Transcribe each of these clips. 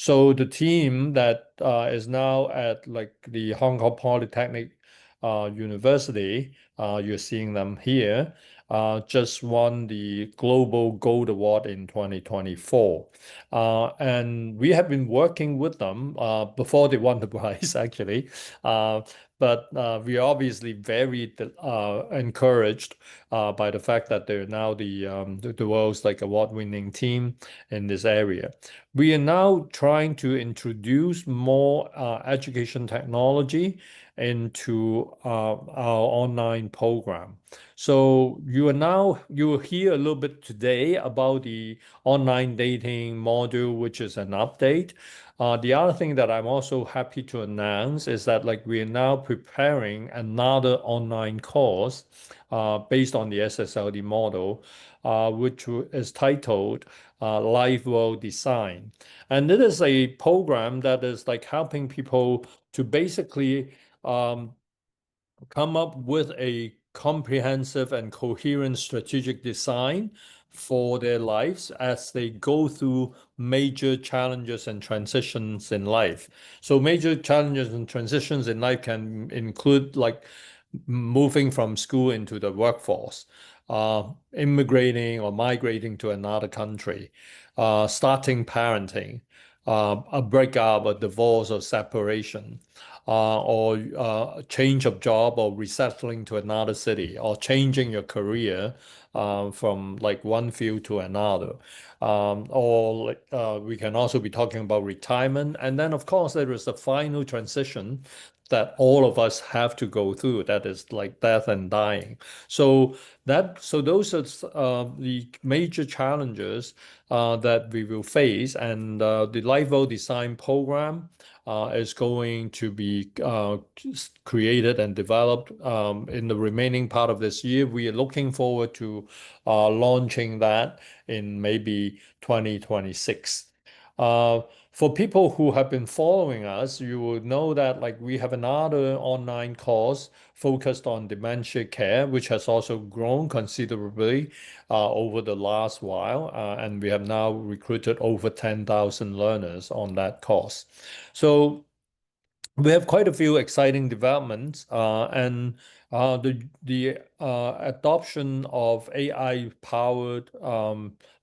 So the team that is now at like the Hong Kong Polytechnic University, you're seeing them here, just won the Global Gold Award in 2024. And we have been working with them before they won the prize, actually. Uh, but we are obviously very encouraged by the fact that they're now the world's like award-winning team in this area. We are now trying to introduce more education technology into our online program. So you will hear a little bit today about the online dating module, which is an update. The other thing that I'm also happy to announce is that like we are now preparing another online course based on the SSLD model, which is titled Life World Design. And it is a program that is like helping people to basically um, come up with a comprehensive and coherent strategic design for their lives as they go through major challenges and transitions in life. So major challenges and transitions in life can include like moving from school into the workforce, immigrating or migrating to another country, starting parenting, a breakup, a divorce or separation, or change of job or resettling to another city or changing your career from like one field to another. Or we can also be talking about retirement. And then, of course, there is the final transition that all of us have to go through. That is like death and dying. So those are the major challenges that we will face, and the Life Well Design program is going to be created and developed in the remaining part of this year. We are looking forward to launching that in maybe 2026. Uh, for people who have been following us, you will know that like we have another online course focused on dementia care, which has also grown considerably over the last while, and we have now recruited over 10,000 learners on that course. So we have quite a few exciting developments, and the adoption of AI-powered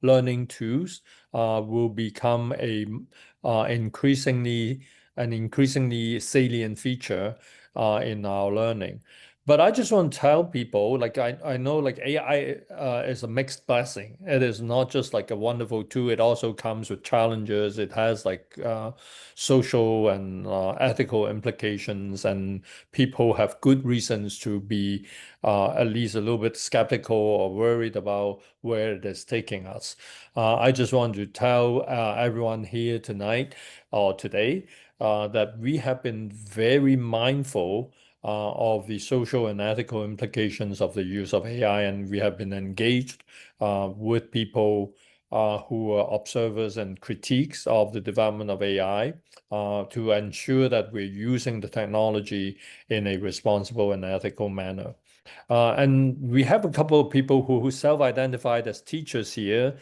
learning tools will become an increasingly salient feature in our learning. But I just want to tell people, like I know like AI is a mixed blessing. It is not just like a wonderful tool. It also comes with challenges. It has like social and ethical implications, and people have good reasons to be at least a little bit skeptical or worried about where it is taking us. I just want to tell everyone here tonight or today that we have been very mindful of the social and ethical implications of the use of AI, and we have been engaged with people who are observers and critiques of the development of AI to ensure that we're using the technology in a responsible and ethical manner. And we have a couple of people who self-identified as teachers here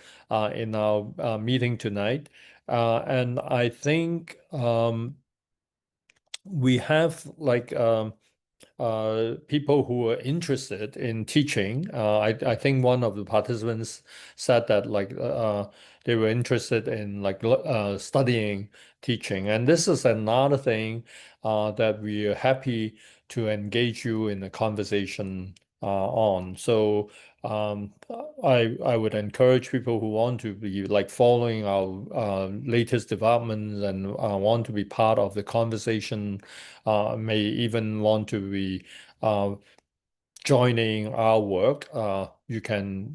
in our meeting tonight. And I think we have like people who are interested in teaching. I think one of the participants said that like they were interested in like studying teaching, and this is another thing that we are happy to engage you in a conversation on. So I would encourage people who want to be like following our latest developments and want to be part of the conversation, may even want to be uh, joining our work. You can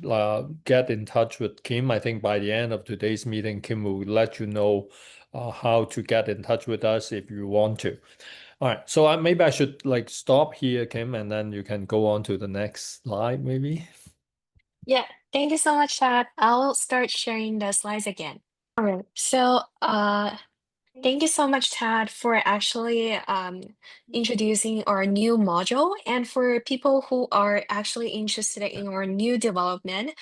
get in touch with Kim. I think by the end of today's meeting, Kim will let you know how to get in touch with us if you want to. All right, so maybe I should like stop here, Kim, and then you can go on to the next slide, maybe. Yeah, thank you so much, Chad. I'll start sharing the slides again. All right. So, Thank you so much, Tad, for actually introducing our new module and for people who are actually interested in our new development.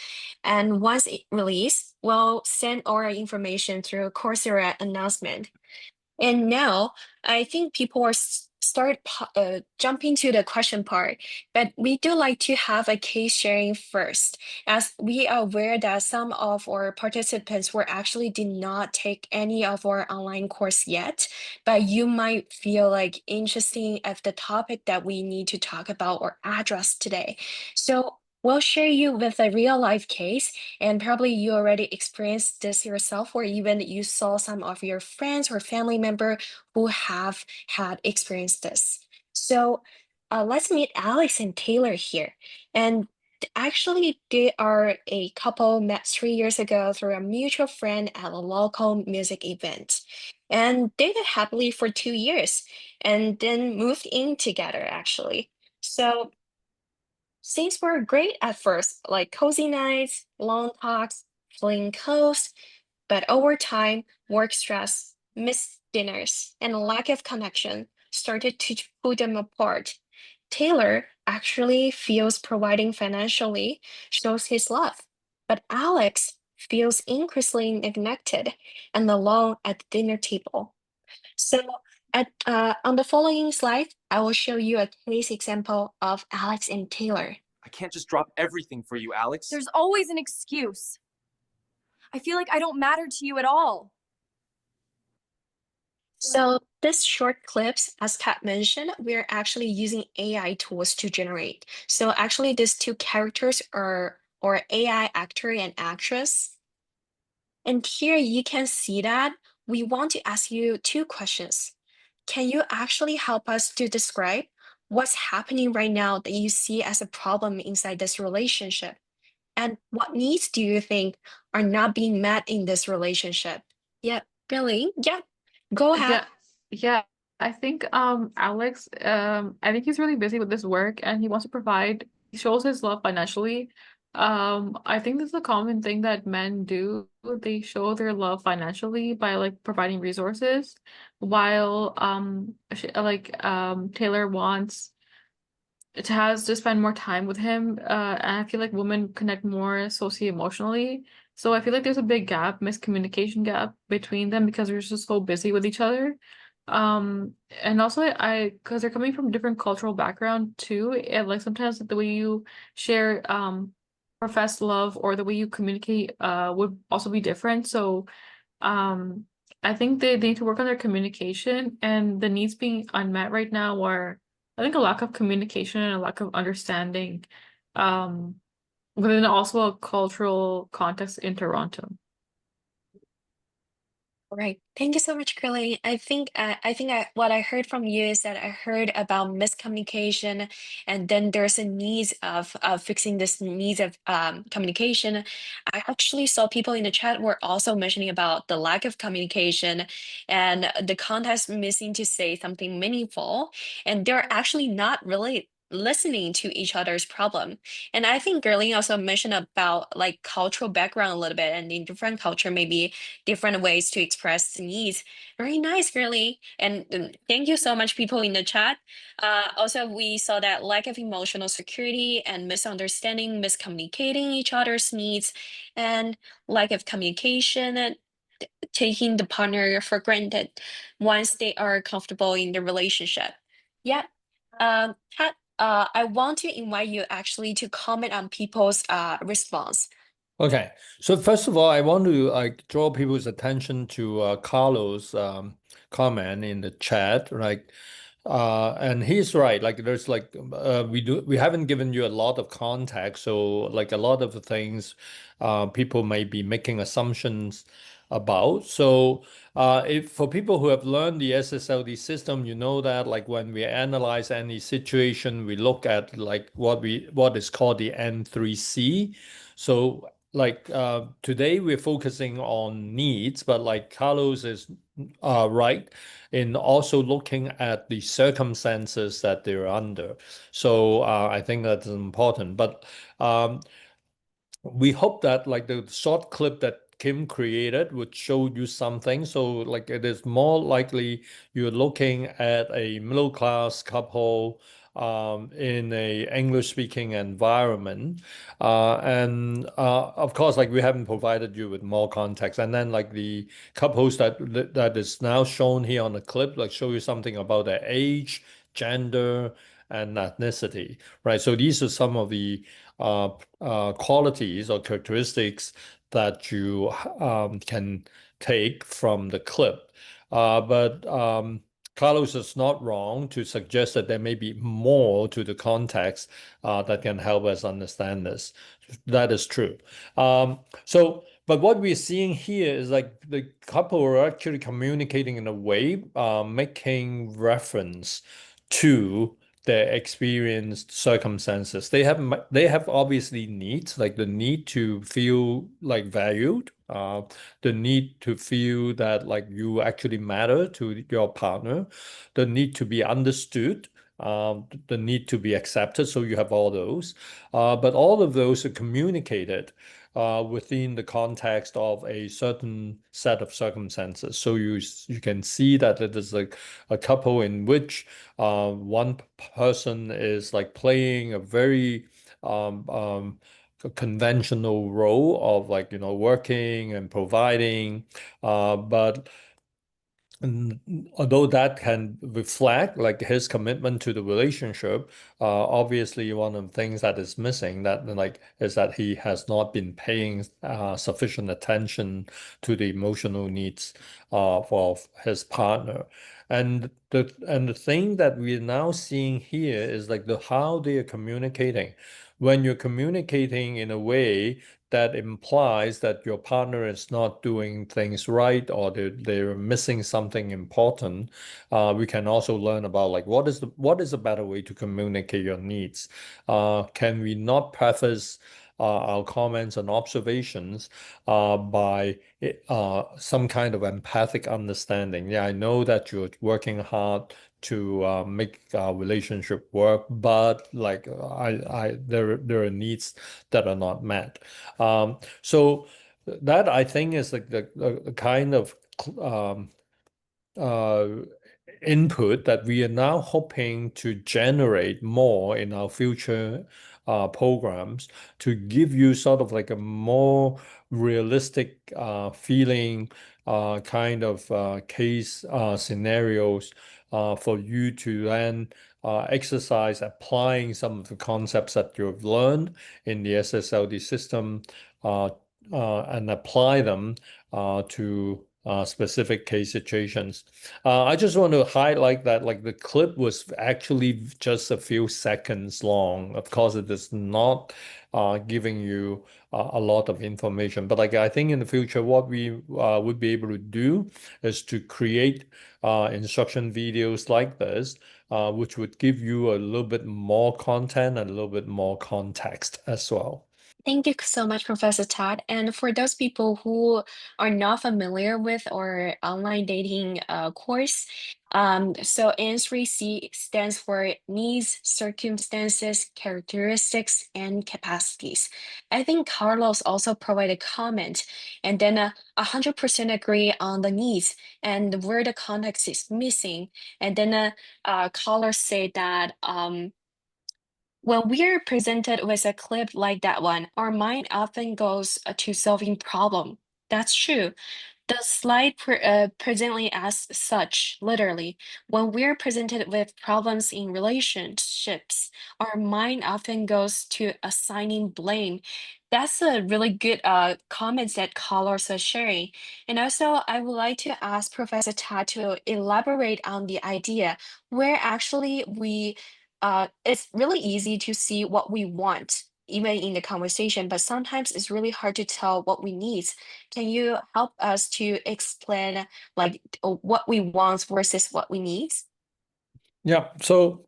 And once it released, we'll send our information through Coursera announcement. And now I think people are jumping to the question part, but we do like to have a case sharing first, as we are aware that some of our participants were actually did not take any of our online course yet, but you might feel like interesting of the topic that we need to talk about or address today. So we'll share you with a real life case, and probably you already experienced this yourself, or even you saw some of your friends or family member who have had experienced this. So let's meet Alex and Taylor here. And actually, they are a couple met 3 years ago through a mutual friend at a local music event. And dated happily for 2 years and then moved in together, actually. So things were great at first, like cozy nights, long talks, playing close, but over time, work stress, missed dinners, and a lack of connection started to pull them apart. Taylor actually feels providing financially shows his love, but Alex feels increasingly neglected and alone at the dinner table. So, on the following slide, I will show you a case example of Alex and Taylor. I can't just drop everything for you, Alex. There's always an excuse. I feel like I don't matter to you at all. So this short clips, as Kat mentioned, we're actually using AI tools to generate. So actually these two characters are or AI actor and actress. And here you can see that we want to ask you two questions. Can you actually help us to describe what's happening right now that you see as a problem inside this relationship? And what needs do you think are not being met in this relationship? Yeah, really? Yeah, go ahead. Yeah, yeah. I think Alex I think he's really busy with this work and he wants to provide he shows his love financially. I think this is a common thing that men do. They show their love financially by like providing resources while Taylor wants to has to spend more time with him. And I feel like women connect more socio-emotionally. So I feel like there's a big gap, miscommunication gap between them because they're just so busy with each other. And also because they're coming from different cultural background too, and like sometimes the way you share profess love or the way you communicate would also be different. So um I think they need to work on their communication and the needs being unmet right now are I think a lack of communication and a lack of understanding um within also a cultural context in Toronto. Right. Thank you so much, Curly. What I heard from you is that I heard about miscommunication, and then there's a need of fixing this needs of communication. I actually saw people in the chat were also mentioning about the lack of communication and the context missing to say something meaningful, and they're actually not really listening to each other's problem. And I think Gerlin also mentioned about like cultural background a little bit, and in different culture, maybe different ways to express the needs. Very nice, girly. And thank you so much, people in the chat. Also, we saw that lack of emotional security and misunderstanding, miscommunicating each other's needs, and lack of communication, and taking the partner for granted once they are comfortable in the relationship. Yeah. Pat, I want to invite you actually to comment on people's response. Okay, so first of all, I want to draw people's attention to Carlos' comment in the chat, right? And he's right. Like, there's like we haven't given you a lot of context, so like a lot of the things, people may be making assumptions about. So, if for people who have learned the SSLD system, you know that like when we analyze any situation, we look at like what is called the N3C. So like today we're focusing on needs, but like Carlos is right in also looking at the circumstances that they're under. So I think that's important. But we hope that like the short clip that Kim created would show you something. So like it is more likely you're looking at a middle class couple in a English speaking environment. And of course, like we haven't provided you with more context. And then like the couples that is now shown here on the clip, like show you something about their age, gender, and ethnicity, right? So these are some of the uh, qualities or characteristics that you can take from the clip. But Carlos is not wrong to suggest that there may be more to the context that can help us understand this. That is true. But what we're seeing here is like the couple are actually communicating in a way, making reference to their experienced circumstances. They have obviously needs, like the need to feel like valued, the need to feel that like you actually matter to your partner, the need to be understood, the need to be accepted. So you have all those, but all of those are communicated within the context of a certain set of circumstances. So you can see that it is like a couple in which one person is like playing a very conventional role of like working and providing, but although that can reflect like his commitment to the relationship, obviously one of the things that is missing that like is that he has not been paying sufficient attention to the emotional needs of his partner. And the thing that we're now seeing here is like the how they are communicating. When you're communicating in a way that implies that your partner is not doing things right or they're missing something important, we can also learn about like what is a better way to communicate your needs. Can we not preface our comments and observations by some kind of empathic understanding? Yeah, I know that you're working hard to make our relationship work, but like there are needs that are not met. So that I think is like the kind of um, uh, input that we are now hoping to generate more in our future programs to give you sort of like a more realistic feeling kind of case scenarios for you to then exercise applying some of the concepts that you've learned in the SSLD system uh, and apply them to specific case situations. I just want to highlight that like the clip was actually just a few seconds long. Of course, it is not giving you a lot of information, but like I think in the future, what we would be able to do is to create instruction videos like this, which would give you a little bit more content and a little bit more context as well. Thank you so much, Professor Todd. And for those people who are not familiar with our online dating course, so N3C stands for needs, circumstances, characteristics, and capacities. I think Carlos also provided comment, and then 100% agree on the needs and where the context is missing. And then Carlos said that when we are presented with a clip like that one, our mind often goes to solving problem. That's true. The slide presently as such, literally, when we're presented with problems in relationships, our mind often goes to assigning blame. That's a really good comments that callers are sharing. And also, I would like to ask Professor Ta to elaborate on the idea where actually it's really easy to see what we want, even in the conversation, but sometimes it's really hard to tell what we need. Can you help us to explain like what we want versus what we need? Yeah, so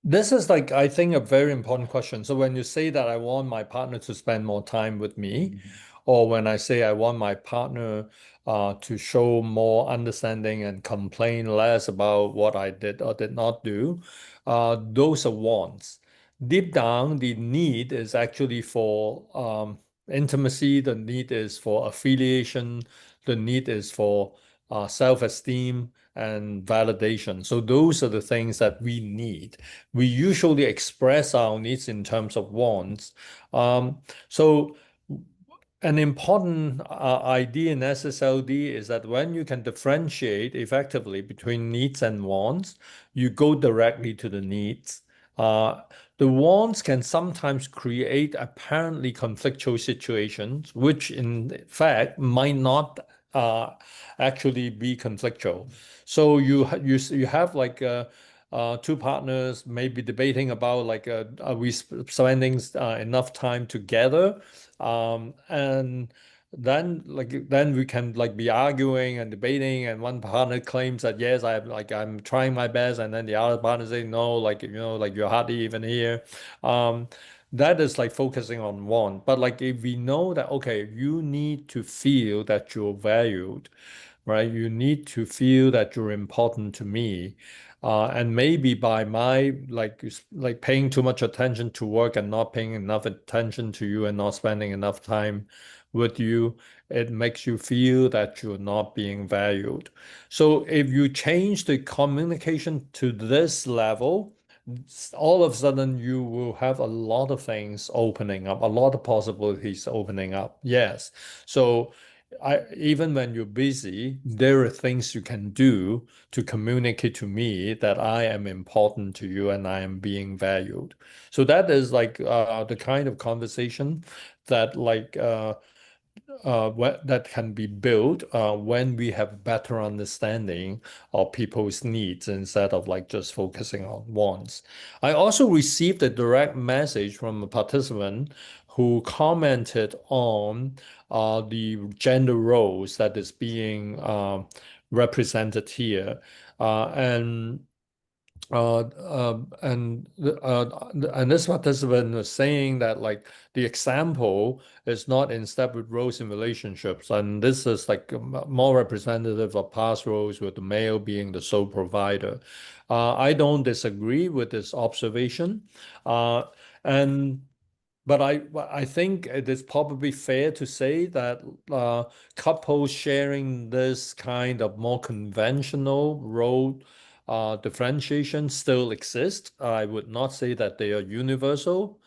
this is like, I think, a very important question. So when you say that I want my partner to spend more time with me, or when I say I want my partner to show more understanding and complain less about what I did or did not do, those are wants. Deep down, the need is actually for intimacy, the need is for affiliation, the need is for self-esteem and validation. So those are the things that we need. We usually express our needs in terms of wants. So an important idea in SSLD is that when you can differentiate effectively between needs and wants, you go directly to the needs. Uh, the wants can sometimes create apparently conflictual situations, which in fact might not actually be conflictual. So you have like two partners maybe debating about like are we spending enough time together, and then we can like be arguing and debating, and one partner claims that yes, I'm trying my best, and then the other partner say no, like like you're hardly even here. Um, that is like focusing on one. But like if we know that okay, you need to feel that you're valued, right? You need to feel that you're important to me. And maybe by my like paying too much attention to work and not paying enough attention to you and not spending enough time with you, it makes you feel that you're not being valued. So if you change the communication to this level, all of a sudden you will have a lot of things opening up, a lot of possibilities opening up. Yes. So even when you're busy, there are things you can do to communicate to me that I am important to you and I am being valued. So that is like the kind of conversation that that can be built when we have better understanding of people's needs instead of like just focusing on wants. I also received a direct message from a participant who commented on the gender roles that is being represented here. And and this participant was saying that like the example is not in step with roles in relationships, and this is like more representative of past roles with the male being the sole provider. I don't disagree with this observation, and but I think it is probably fair to say that couples sharing this kind of more conventional role differentiation still exist. I would not say that they are universal.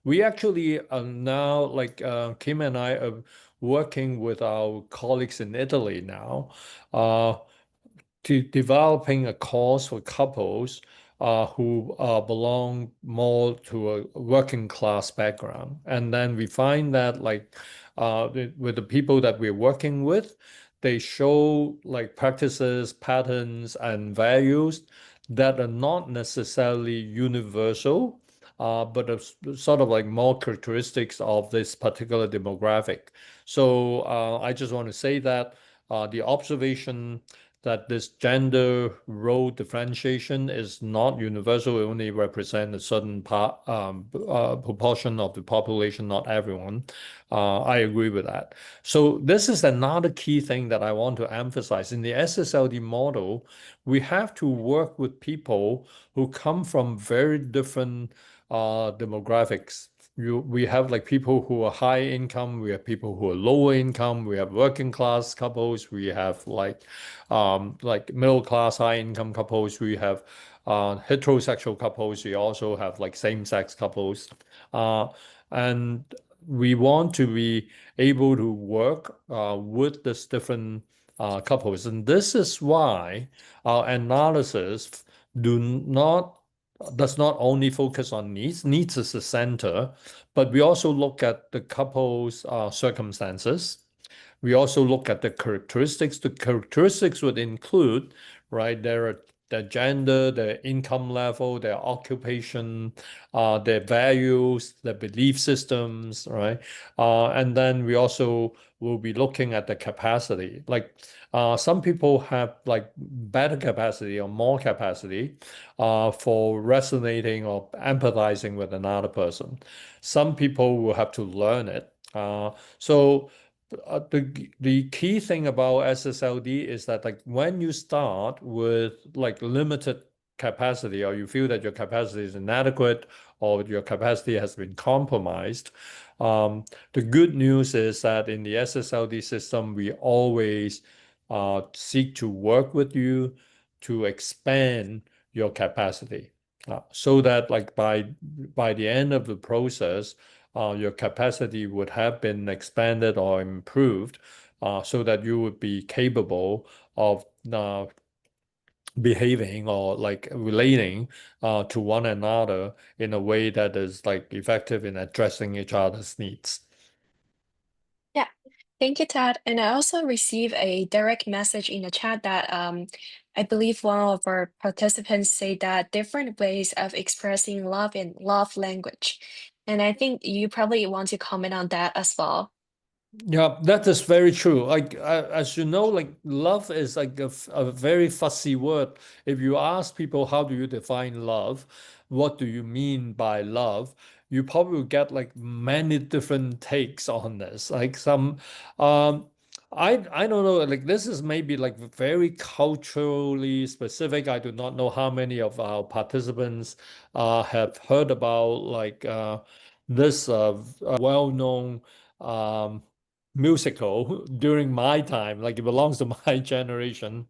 We actually are now, like Kim and I are working with our colleagues in Italy now. To developing a course for couples who belong more to a working class background. And then we find that like with the people that we're working with, they show like practices, patterns, and values that are not necessarily universal, but are sort of like more characteristics of this particular demographic. So I just want to say that the observation that this gender role differentiation is not universal. It only represents a certain proportion of the population, not everyone. I agree with that. So this is another key thing that I want to emphasize. In the SSLD model, we have to work with people who come from very different demographics. We have like people who are high income, we have people who are lower income, we have working class couples, we have like middle class high income couples, we have heterosexual couples, we also have like same sex couples, and we want to be able to work with this different couples, and this is why our analysis do not does not only focus on needs. Needs is the center, but we also look at the couple's circumstances. We also look at the characteristics. The characteristics would include, right, their gender, their income level, their occupation, their values, their belief systems, right? And then we also will be looking at the capacity. Like some people have like better capacity or more capacity for resonating or empathizing with another person. Some people will have to learn it. So the key thing about SSLD is that like when you start with like limited capacity, or you feel that your capacity is inadequate, or your capacity has been compromised. The good news is that in the SSLD system, we always seek to work with you to expand your capacity, so that like by the end of the process, your capacity would have been expanded or improved, so that you would be capable of behaving or like relating to one another in a way that is like effective in addressing each other's needs. Yeah, thank you, Tad. And I also received a direct message in the chat that I believe one of our participants say that different ways of expressing love in love language. And I think you probably want to comment on that as well. Yeah, that is very true. Like, as you know, like love is like a very fussy word. If you ask people, how do you define love? What do you mean by love? You probably will get like many different takes on this. Like some, um, I don't know. Like this is maybe like very culturally specific. I do not know how many of our participants have heard about like this well-known. Um, Musical during my time, like it belongs to my generation.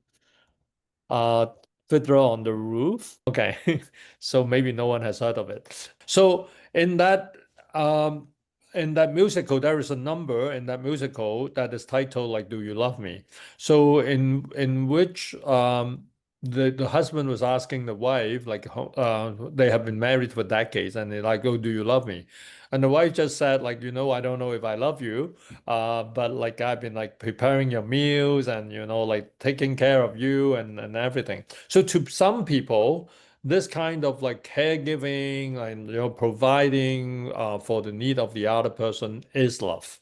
Uh, Fiddler on the Roof. Okay, so maybe no one has heard of it. So um in that musical, there is a number in that musical that is titled like "Do You Love Me?" So in which the husband was asking the wife like they have been married for decades and they're like, "Oh, do you love me?" And the wife just said like, I don't know if I love you, but like I've been like preparing your meals and like taking care of you and everything. So to some people, this kind of like caregiving and providing for the need of the other person is love.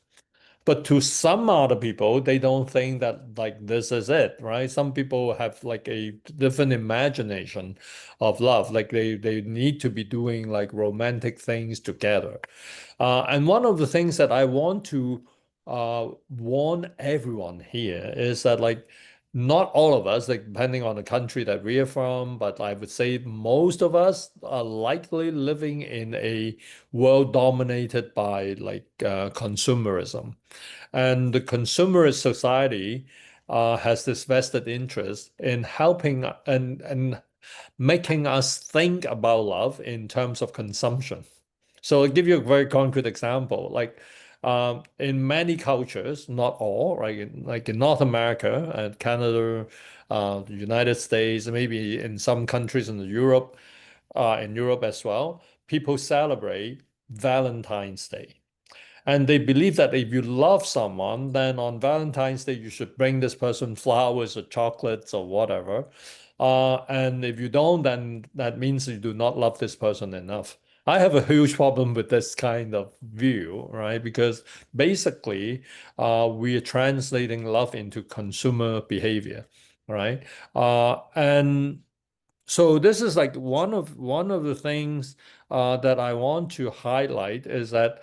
But to some other people, they don't think that like this is it, right? Some people have like a different imagination of love. Like they need to be doing like romantic things together. And one of the things that I want to warn everyone here is that like not all of us, like depending on the country that we are from, but I would say most of us are likely living in a world dominated by like consumerism. And the consumerist society has this vested interest in helping and making us think about love in terms of consumption. So I'll give you a very concrete example. Like in many cultures, not all, right? Like in North America and Canada, the United States, maybe in some countries in Europe as well, people celebrate Valentine's Day. And they believe that if you love someone, then on Valentine's Day, you should bring this person flowers or chocolates or whatever. And if you don't, then that means you do not love this person enough. I have a huge problem with this kind of view, right? Because basically, we are translating love into consumer behavior, right? And so this is like one of the things that I want to highlight is that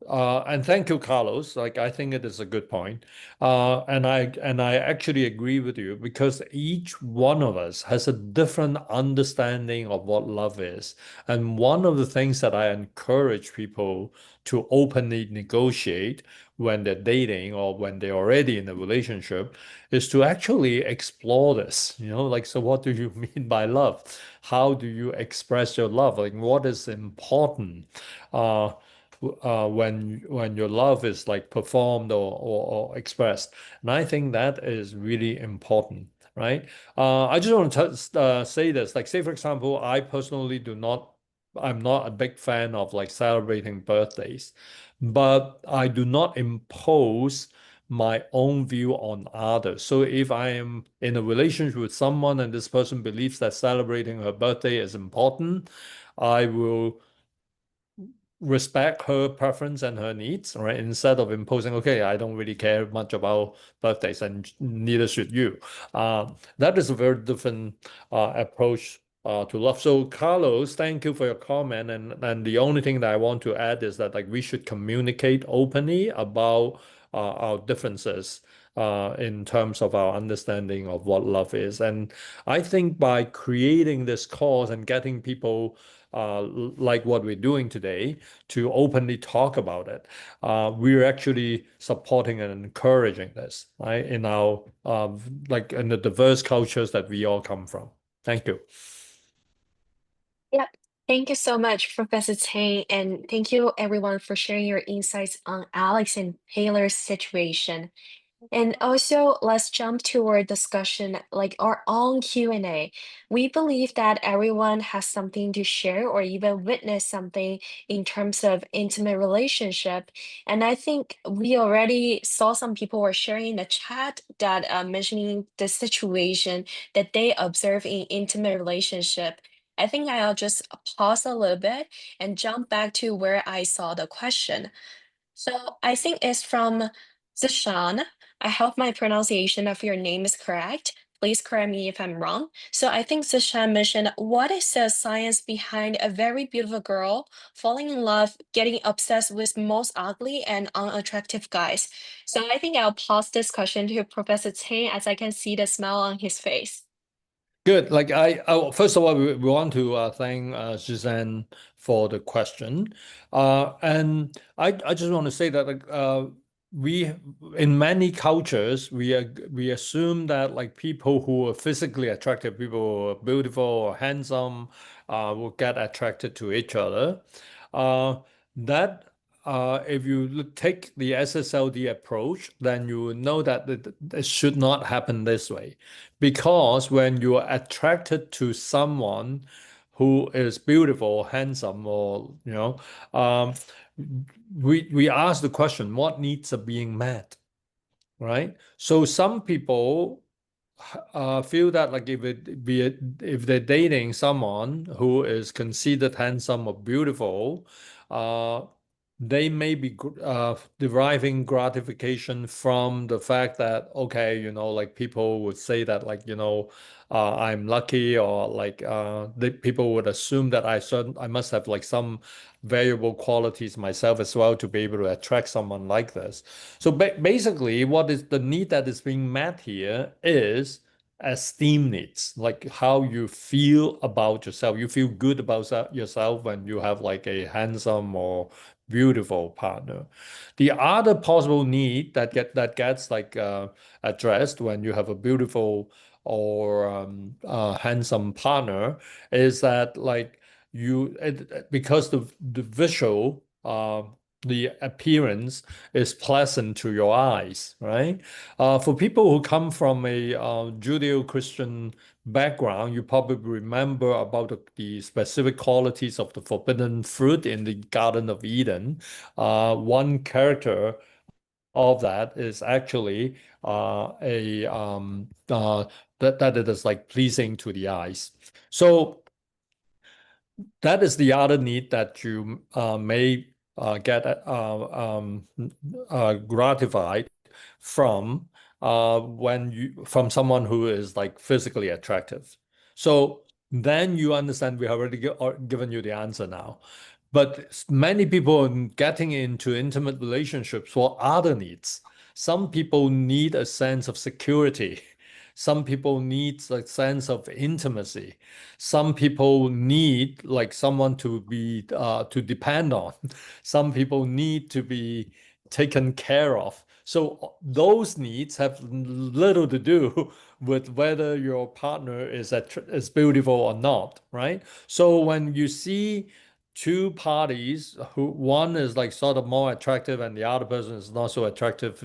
and thank you, Carlos. Like I think it is a good point. And I actually agree with you because each one of us has a different understanding of what love is. And one of the things that I encourage people to openly negotiate when they're dating or when they're already in a relationship is to actually explore this. Like, so what do you mean by love? How do you express your love? Like what is important? Uh, when your love is like performed or expressed. And I think that is really important, right? I just want to say this, like say for example, I'm not a big fan of like celebrating birthdays, but I do not impose my own view on others. So if I am in a relationship with someone and this person believes that celebrating her birthday is important, I will respect her preference and her needs, right? Instead of imposing, okay, I don't really care much about birthdays and neither should you. That is a very different approach to love. So Carlos, thank you for your comment. And the only thing that I want to add is that like we should communicate openly about our differences in terms of our understanding of what love is. And I think by creating this cause and getting people like what we're doing today, to openly talk about it. We're actually supporting and encouraging this, right? In our like in the diverse cultures that we all come from. Thank you. Yep. Thank you so much, Professor Tsang, and thank you everyone for sharing your insights on Alex and Taylor's situation. And also, let's jump to our discussion, like our own Q&A. We believe that everyone has something to share or even witness something in terms of intimate relationship. And I think we already saw some people were sharing in the chat that mentioning the situation that they observe in intimate relationship. I think I'll just pause a little bit and jump back to where I saw the question. So I think it's from Zishan. I hope my pronunciation of your name is correct. Please correct me if I'm wrong. So I think Zishan mentioned, what is the science behind a very beautiful girl falling in love, getting obsessed with most ugly and unattractive guys? So I think I'll pause this question to Professor Tsang as I can see the smile on his face. Good. Like first of all, we want to thank Suzanne for the question, and I just want to say that like we in many cultures we assume that like people who are physically attractive, people who are beautiful or handsome, will get attracted to each other. Uh, that if you take the SSLD approach, then you will know that it should not happen this way. Because when you are attracted to someone who is beautiful, handsome, or um, we ask the question, what needs are being met, right? So some people feel that like if they're dating someone who is considered handsome or beautiful, uh, they may be deriving gratification from the fact that, okay, like people would say that like, I'm lucky, or like people would assume that I must have like some valuable qualities myself as well to be able to attract someone like this. So basically, what is the need that is being met here is esteem needs, like how you feel about yourself. You feel good about yourself when you have like a handsome or beautiful partner. The other possible need that gets like addressed when you have a beautiful or handsome partner is that like because the visual the appearance is pleasant to your eyes, right? For people who come from a Judeo-Christian background, you probably remember about the specific qualities of the forbidden fruit in the Garden of Eden. One character of that is actually a that it is like pleasing to the eyes. So that is the other need that you may get gratified from from someone who is like physically attractive. So then you understand we have already given you the answer now. But many people are getting into intimate relationships for other needs. Some people need a sense of security. Some people need a sense of intimacy. Some people need like someone to be to depend on. Some people need to be taken care of. So those needs have little to do with whether your partner is beautiful or not, right? So when you see two parties who one is like sort of more attractive and the other person is not so attractive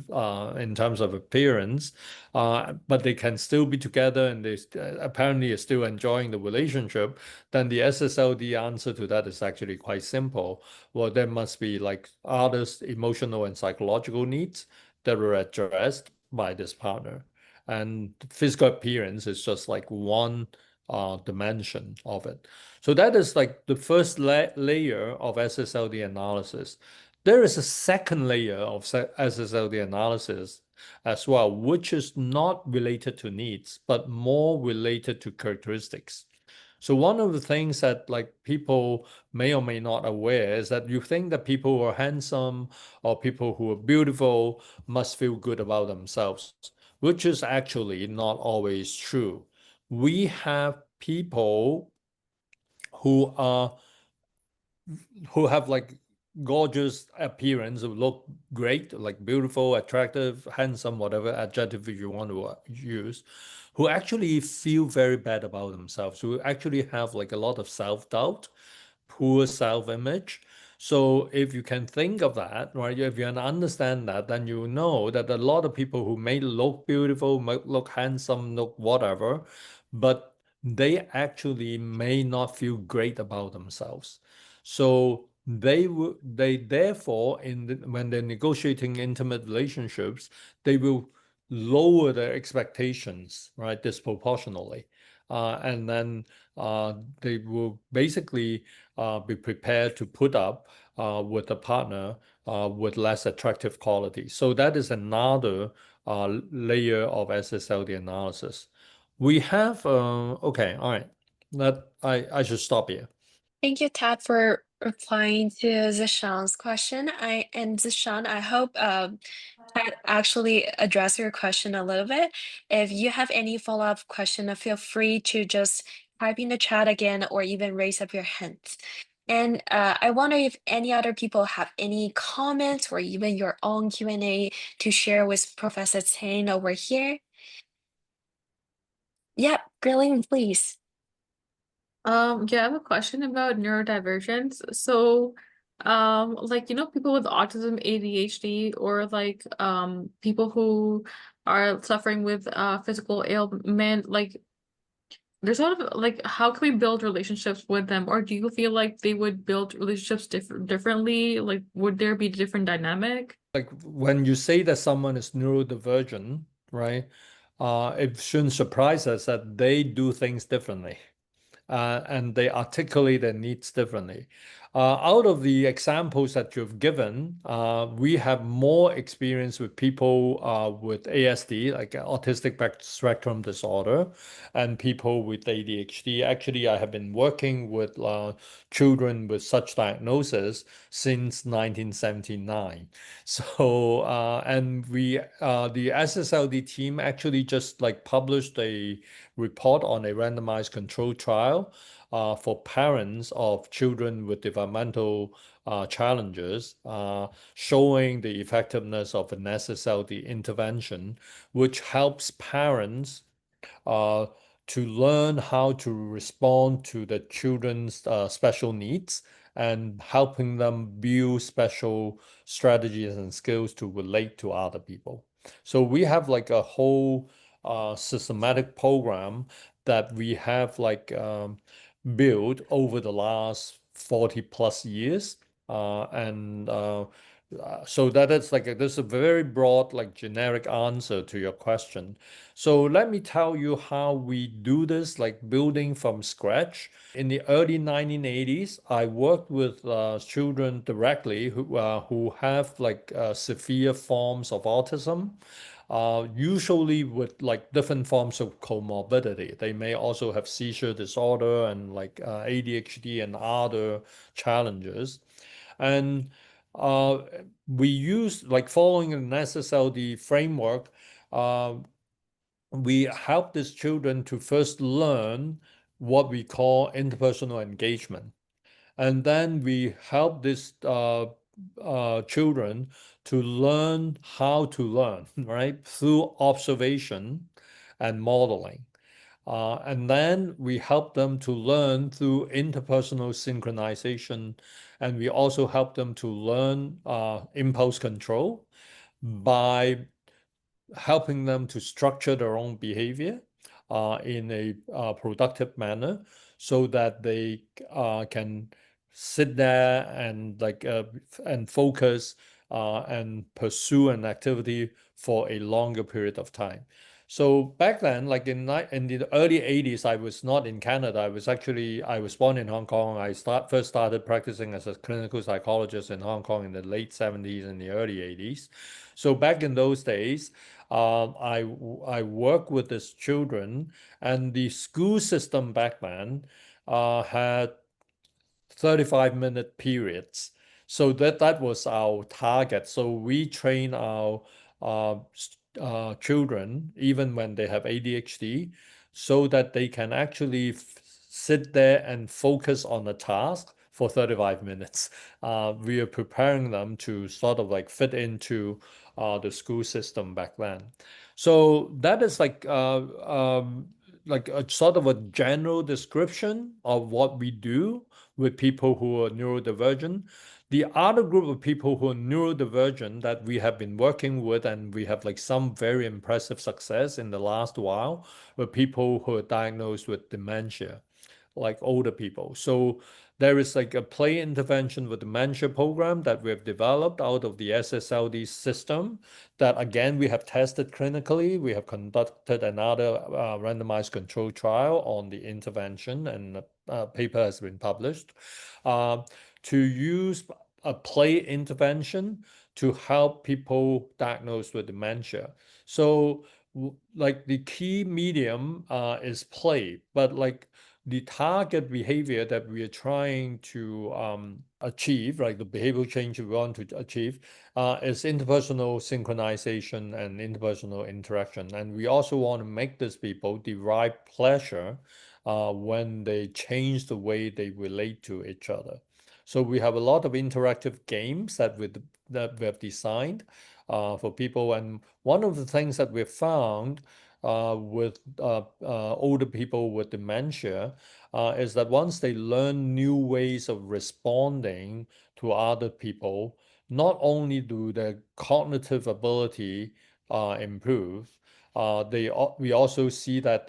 in terms of appearance, but they can still be together and they apparently are still enjoying the relationship, then the SSLD answer to that is actually quite simple. Well, there must be like other emotional and psychological needs that are addressed by this partner. And physical appearance is just like one dimension of it. So that is like the first layer of SSLD analysis. There is a second layer of SSLD analysis as well, which is not related to needs, but more related to characteristics. So one of the things that like people may or may not aware is that you think that people who are handsome or people who are beautiful must feel good about themselves, which is actually not always true. We have people who are who have like gorgeous appearance, who look great, like beautiful, attractive, handsome, whatever adjective you want to use, who actually feel very bad about themselves, who actually have like a lot of self-doubt, poor self-image. So if you can think of that, right, if you can understand that, then you know that a lot of people who may look beautiful, might look handsome, look whatever, but they actually may not feel great about themselves. So they therefore when they're negotiating intimate relationships, they will lower their expectations, right, disproportionately. And then they will basically be prepared to put up with a partner with less attractive quality. So that is another layer of SSLD analysis. We have, okay, all right. That I should stop here. Thank you, Tat, for replying to Zishan's question. Zishan, I hope Tat actually addressed your question a little bit. If you have any follow-up question, feel free to just type in the chat again or even raise up your hand. And I wonder if any other people have any comments or even your own Q&A to share with Professor Tsang over here. Yep, Grilling, please. Yeah, I have a question about neurodivergence. So, like, people with autism, ADHD, or like people who are suffering with physical ailment, like there's a lot of like how can we build relationships with them? Or do you feel like they would build relationships differently? Like, would there be a different dynamic? Like when you say that someone is neurodivergent, right? It shouldn't surprise us that they do things differently. And they articulate their needs differently. Out of the examples that you've given, we have more experience with people with ASD, like autistic spectrum disorder, and people with ADHD. Actually, I have been working with children with such diagnosis since 1979. So, and the SSLD team actually just like published a report on a randomized controlled trial for parents of children with developmental challenges, showing the effectiveness of an SSLD intervention, which helps parents uh, to learn how to respond to the children's special needs and helping them build special strategies and skills to relate to other people. So we have like a whole systematic program that we have like built over the last 40 plus years. So that is like this is a very broad, like generic answer to your question. So let me tell you how we do this, like building from scratch. In the early 1980s, I worked with children directly who have like severe forms of autism, usually with like different forms of comorbidity. They may also have seizure disorder and like ADHD and other challenges. And uh, we use like following an SSLD framework. We help these children to first learn what we call interpersonal engagement. And then we help these children to learn how to learn, right, through observation and modeling. And then we help them to learn through interpersonal synchronization. And we also help them to learn impulse control by helping them to structure their own behavior in a productive manner so that they can sit there and and focus and pursue an activity for a longer period of time. So back then, like in the early 80s, I was not in Canada. I was born in Hong Kong. First started practicing as a clinical psychologist in Hong Kong in the late 70s and the early 80s. So back in those days, I work with these children, and the school system back then had 35-minute periods. So that was our target. So we train our children, even when they have ADHD, so that they can actually sit there and focus on a task for 35 minutes. We are preparing them to sort of like fit into the school system back then. So that is like a sort of a general description of what we do with people who are neurodivergent. The other group of people who are neurodivergent that we have been working with, and we have like some very impressive success in the last while, were people who are diagnosed with dementia, like older people. So there is like a play intervention with dementia program that we have developed out of the SSLD system that again we have tested clinically. We have conducted another randomized control trial on the intervention, and a paper has been published to use a play intervention to help people diagnosed with dementia. So like the key medium is play, but like the target behavior that we are trying to achieve, like the behavioral change we want to achieve, is interpersonal synchronization and interpersonal interaction. And we also want to make these people derive pleasure when they change the way they relate to each other. So we have a lot of interactive games that we have designed for people. And one of the things that we found with older people with dementia is that once they learn new ways of responding to other people, not only do their cognitive ability improve, we also see that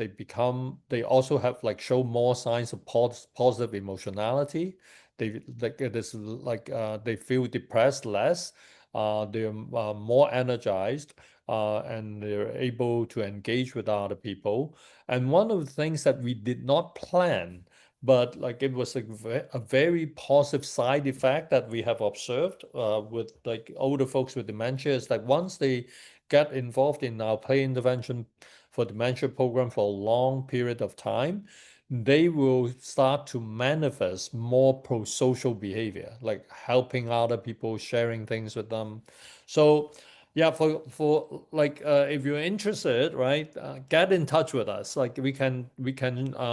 they also have like show more signs of positive emotionality. They like it is like they feel depressed less. They're more energized, and they're able to engage with other people. And one of the things that we did not plan, but like it was a very positive side effect that we have observed with like older folks with dementia, is that once they get involved in our play intervention for dementia program for a long period of time, they will start to manifest more pro-social behavior, like helping other people, sharing things with them. So yeah, for like if you're interested, right, get in touch with us. Like we can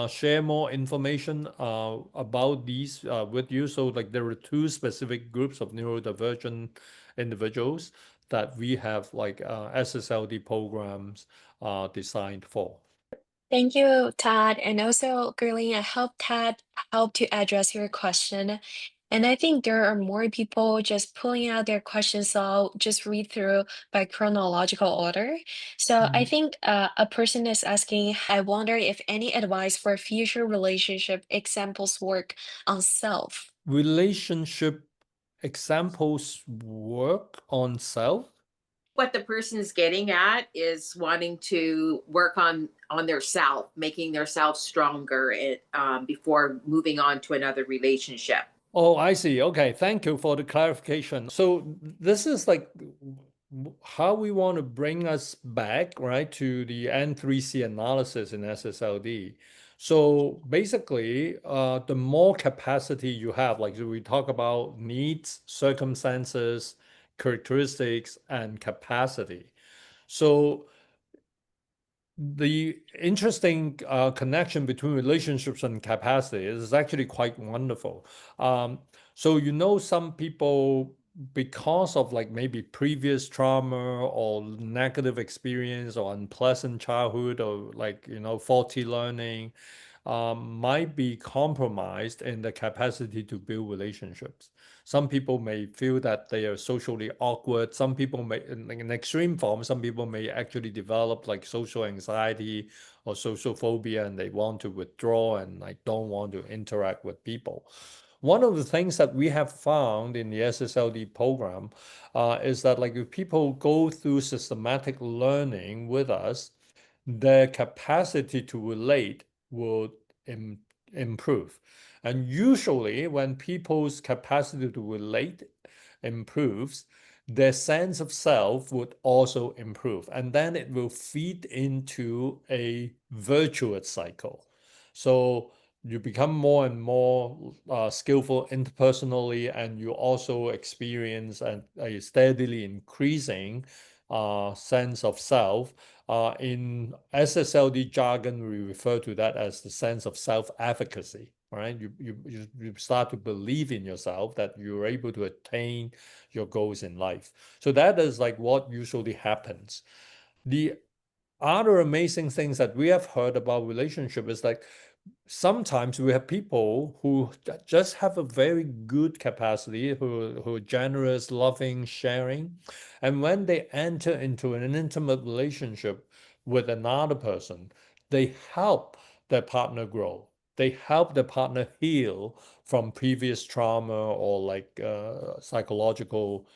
share more information about these with you. So like there are two specific groups of neurodivergent individuals that we have like SSLD programs designed for. Thank you, Todd. And also, Gerlene, I hope Todd helped to address your question. And I think there are more people just pulling out their questions, so I'll just read through by chronological order. So I think a person is asking, I wonder if any advice for future relationship examples work on self. Relationship examples work on self? What the person is getting at is wanting to work on their self, making their self stronger before moving on to another relationship. Oh, I see. Okay, thank you for the clarification. So this is like how we want to bring us back, right, to the N3C analysis in SSLD. So basically, the more capacity you have, like we talk about needs, circumstances, characteristics, and capacity. So the interesting connection between relationships and capacity is actually quite wonderful. So some people, because of like maybe previous trauma or negative experience or unpleasant childhood or like faulty learning, might be compromised in the capacity to build relationships. Some people may feel that they are socially awkward. Some people may, in extreme form, some people may actually develop like social anxiety or social phobia, and they want to withdraw and like don't want to interact with people. One of the things that we have found in the SSLD program is that like if people go through systematic learning with us, their capacity to relate will improve. And usually, when people's capacity to relate improves, their sense of self would also improve. And then it will feed into a virtuous cycle. So you become more and more skillful interpersonally, and you also experience a steadily increasing sense of self. In SSLD jargon, we refer to that as the sense of self-efficacy. right? You start to believe in yourself that you're able to attain your goals in life. So that is like what usually happens. The other amazing things that we have heard about relationship is like sometimes we have people who just have a very good capacity, who are generous, loving, sharing. And when they enter into an intimate relationship with another person, they help their partner grow. They help their partner heal from previous trauma or like psychological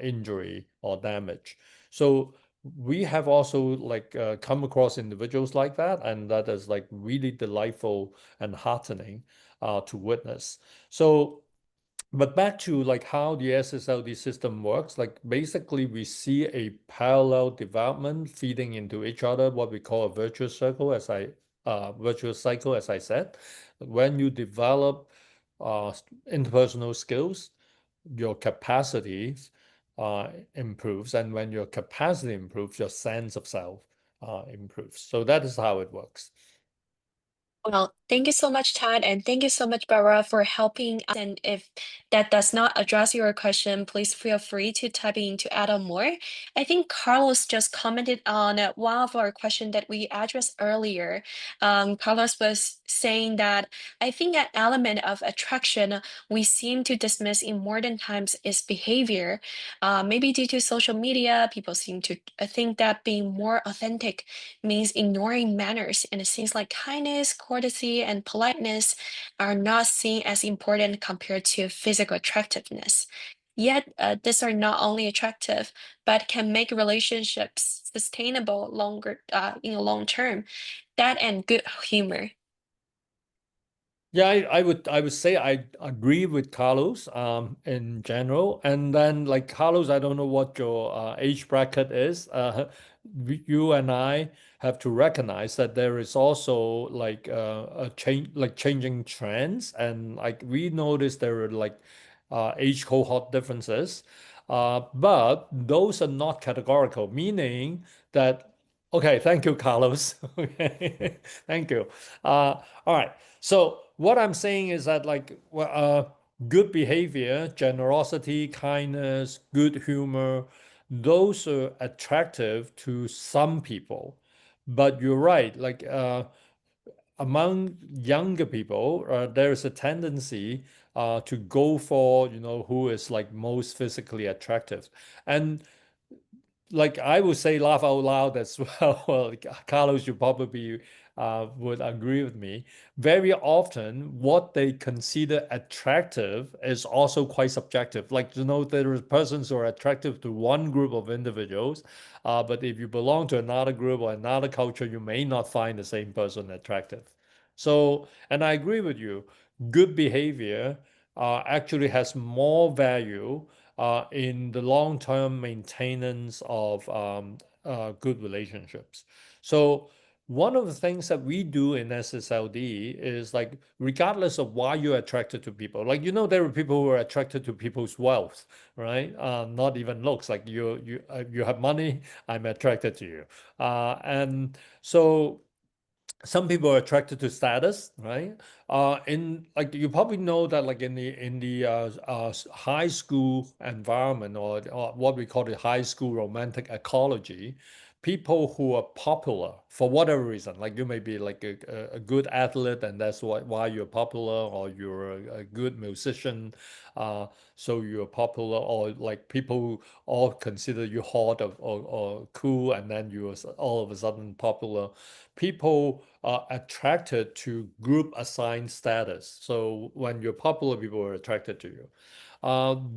injury or damage. So we have also like come across individuals like that, and that is like really delightful and heartening to witness. So, but back to like how the SSLD system works, like basically we see a parallel development feeding into each other, what we call a virtuous circle, virtuous cycle, as I said. When you develop interpersonal skills, your capacity improves, and when your capacity improves, your sense of self improves. So that is how it works. Well, thank you so much, Tad, and thank you so much, Barbara, for helping. And if that does not address your question, please feel free to type in to add on more. I think Carlos just commented on one of our questions that we addressed earlier. Carlos was saying that I think an element of attraction we seem to dismiss in modern times is behavior. Maybe due to social media, people seem to think that being more authentic means ignoring manners, and it seems like kindness, courtesy, and politeness are not seen as important compared to physical attractiveness. Yet, these are not only attractive, but can make relationships sustainable longer, in a long term. That and good humor. Yeah, I would say I agree with Carlos in general. And then like Carlos, I don't know what your age bracket is. You and I have to recognize that there is also like a change, like changing trends, and like we notice there are like age cohort differences. But those are not categorical, meaning that okay, thank you, Carlos. Okay, thank you. All right. So what I'm saying is that like good behavior, generosity, kindness, good humor, those are attractive to some people. But you're right, like among younger people, there is a tendency to go for, who is like most physically attractive. And like I would say laugh out loud as well. Well, Carlos, you probably would agree with me. Very often, what they consider attractive is also quite subjective. Like, there are persons who are attractive to one group of individuals, but if you belong to another group or another culture, you may not find the same person attractive. So, and I agree with you, good behavior actually has more value in the long-term maintenance of good relationships. So one of the things that we do in SSLD is like, regardless of why you're attracted to people, like, there are people who are attracted to people's wealth, right? Not even looks. Like you have money, I'm attracted to you. And so some people are attracted to status, right? In like you probably know that like in the high school environment, or what we call the high school romantic ecology, people who are popular for whatever reason, like you may be like a good athlete and that's why you're popular, or you're a good musician, so you're popular, or like people all consider you hot or cool, and then you're all of a sudden popular. People are attracted to group assigned status. So when you're popular, people are attracted to you.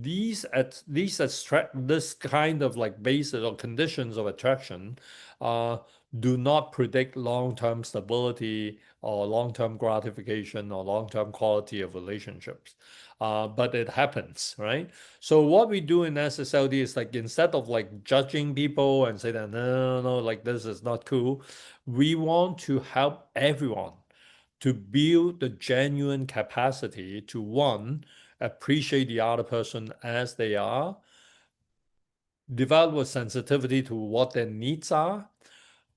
This kind of like basis or conditions of attraction uh, do not predict long-term stability or long-term gratification or long-term quality of relationships. But it happens, right? So what we do in SSLD is like, instead of like judging people and say that no, no, no, like this is not cool, we want to help everyone to build the genuine capacity to, one, appreciate the other person as they are, develop a sensitivity to what their needs are,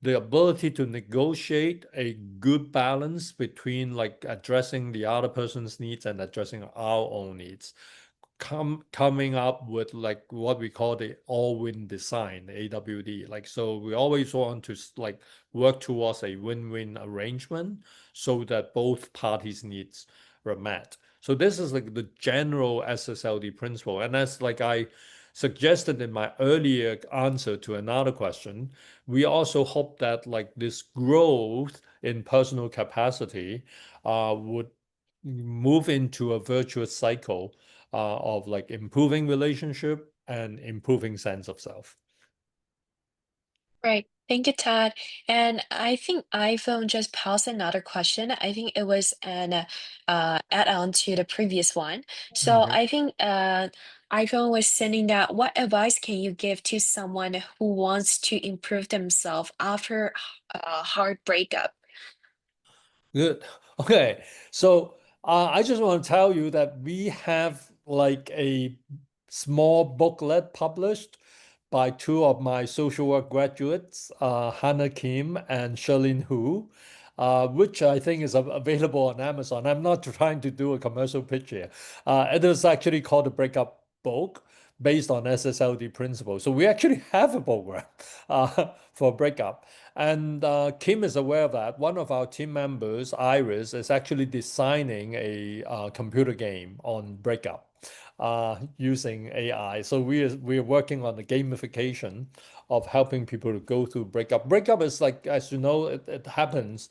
the ability to negotiate a good balance between like addressing the other person's needs and addressing our own needs. Coming up with like what we call the all-win design, AWD. Like, so we always want to like work towards a win-win arrangement so that both parties' needs are met. So this is like the general SSLD principle. And as like I suggested in my earlier answer to another question, we also hope that like this growth in personal capacity would move into a virtuous cycle of like improving relationship and improving sense of self. Right. Thank you, Todd. And I think iPhone just posed another question. I think it was an add-on to the previous one. So Mhm. I think iPhone was sending that, what advice can you give to someone who wants to improve themselves after a hard breakup? Good. Okay. So I just want to tell you that we have like a small booklet published by two of my social work graduates, Hannah Kim and Charlene Hu, which I think is available on Amazon. I'm not trying to do a commercial pitch here. It is actually called the Breakup Book based on SSLD principles. So we actually have a program for breakup. And Kim is aware of that. One of our team members, Iris, is actually designing a computer game on breakup using AI. So we're working on the gamification of helping people to go through breakup. Breakup is like, as you know, it happens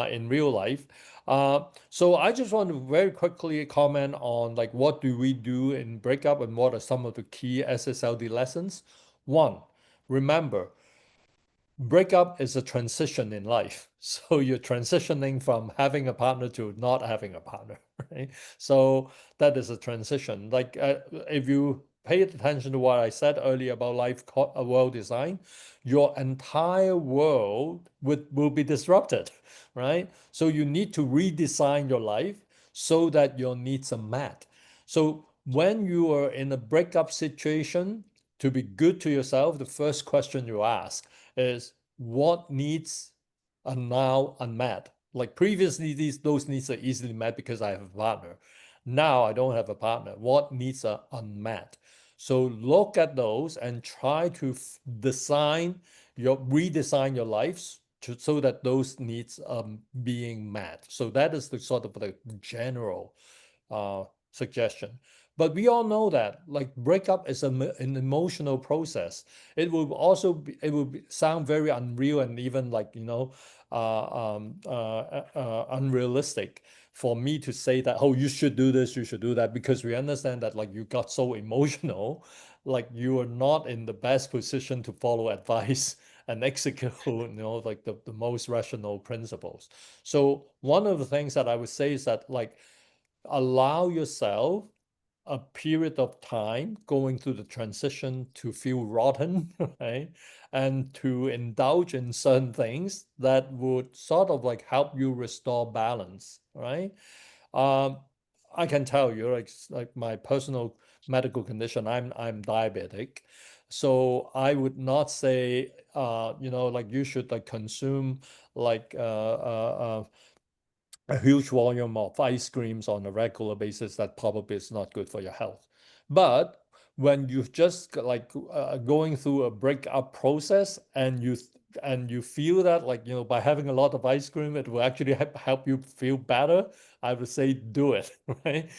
in real life. So I just want to very quickly comment on like what do we do in breakup and what are some of the key SSLD lessons. One, remember, breakup is a transition in life. So you're transitioning from having a partner to not having a partner, right? So that is a transition. Like if you pay attention to what I said earlier about life world design, your entire world will be disrupted, right? So you need to redesign your life so that your needs are met. So when you are in a breakup situation, to be good to yourself, the first question you ask is what needs are now unmet. Like previously, those needs are easily met because I have a partner. Now I don't have a partner. What needs are unmet? So look at those and try to redesign your lives so that those needs are being met. So that is the sort of the general suggestion. But we all know that like breakup is an emotional process. It will also sound very unreal and even like unrealistic for me to say that, oh, you should do this, you should do that, because we understand that like you got so emotional, like you are not in the best position to follow advice and execute like the most rational principles. So one of the things that I would say is that like allow yourself a period of time going through the transition to feel rotten, right? And to indulge in certain things that would sort of like help you restore balance, right? Um, I can tell you, like my personal medical condition, I'm diabetic. So I would not say, like you should like consume like a huge volume of ice creams on a regular basis. That probably is not good for your health. But when you've just like going through a breakup process and you feel that like by having a lot of ice cream it will actually help you feel better, I would say do it, right?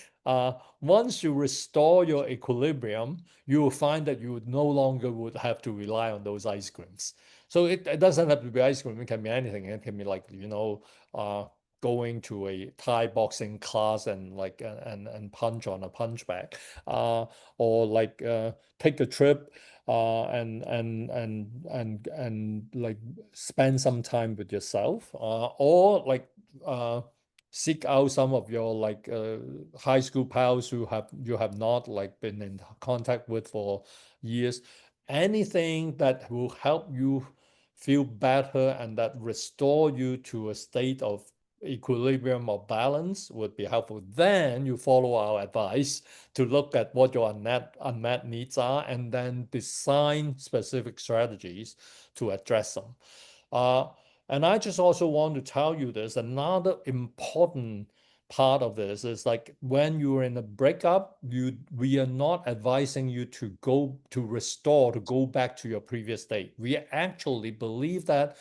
Once you restore your equilibrium, you will find that you no longer would have to rely on those ice creams. So it doesn't have to be ice cream. It can be anything. It can be like uh, going to a Thai boxing class and like and punch on a punch bag, or like take a trip and like spend some time with yourself, or like seek out some of your like high school pals who you have not like been in contact with for years. Anything that will help you feel better and that restore you to a state of equilibrium or balance would be helpful. Then you follow our advice to look at what your unmet needs are and then design specific strategies to address them. Uh, and I just also want to tell you this, another important part of this is like when you're in a breakup, we are not advising you to go back to your previous state. We actually believe that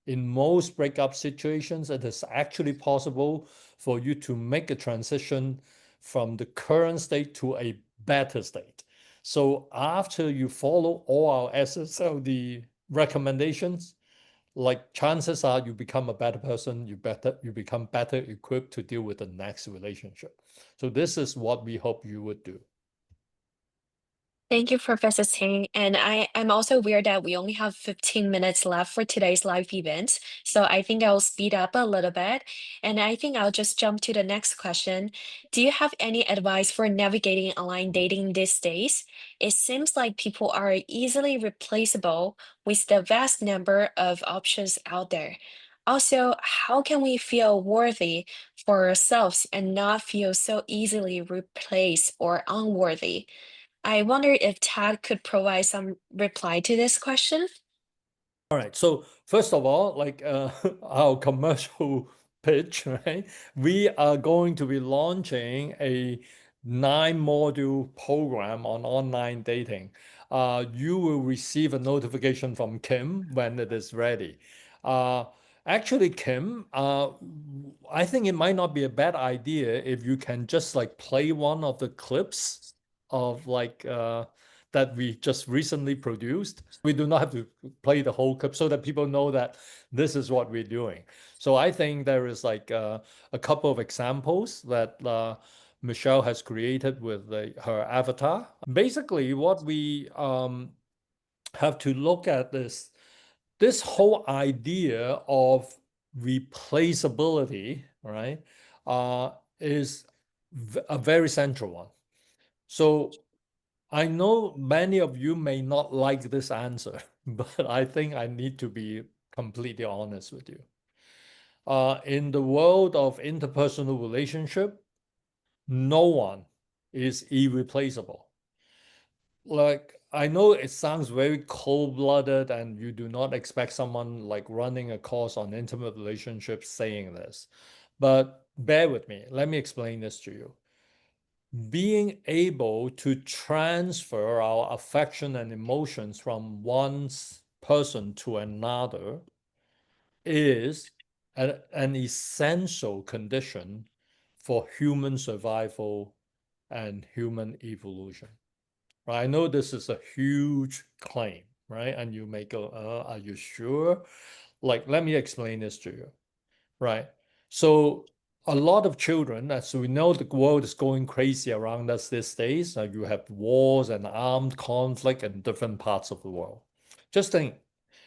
in most breakup situations, it is actually possible for you to make a transition from the current state to a better state. So after you follow all our SSLD recommendations, like chances are you become a better person, you become better equipped to deal with the next relationship. So this is what we hope you would do. Thank you, Professor Tsang. And I'm also aware that we only have 15 minutes left for today's live event. So I think I'll speed up a little bit. And I think I'll just jump to the next question. Do you have any advice for navigating online dating these days? It seems like people are easily replaceable with the vast number of options out there. Also, how can we feel worthy for ourselves and not feel so easily replaced or unworthy? I wonder if Tad could provide some reply to this question. All right. So first of all, like our commercial pitch, right? We are going to be launching a 9-module program on online dating. You will receive a notification from Kim when it is ready. Uh, Actually, Kim, I think it might not be a bad idea if you can just like play one of the clips of like that we just recently produced. We do not have to play the whole clip so that people know that this is what we're doing. So I think there is like a couple of examples that Michelle has created with her avatar. Basically, what we have to look at this whole idea of replaceability, right, is a very central one. So I know many of you may not like this answer, but I think I need to be completely honest with you. In the world of interpersonal relationship, no one is irreplaceable. Like, I know it sounds very cold-blooded and you do not expect someone like running a course on intimate relationships saying this, but bear with me. Let me explain this to you. Being able to transfer our affection and emotions from one person to another is an essential condition for human survival and human evolution. Right? I know this is a huge claim, right? And you may go, are you sure? Like, let me explain this to you, right? So a lot of children, as we know, the world is going crazy around us these days. You have wars and armed conflict in different parts of the world. Just think,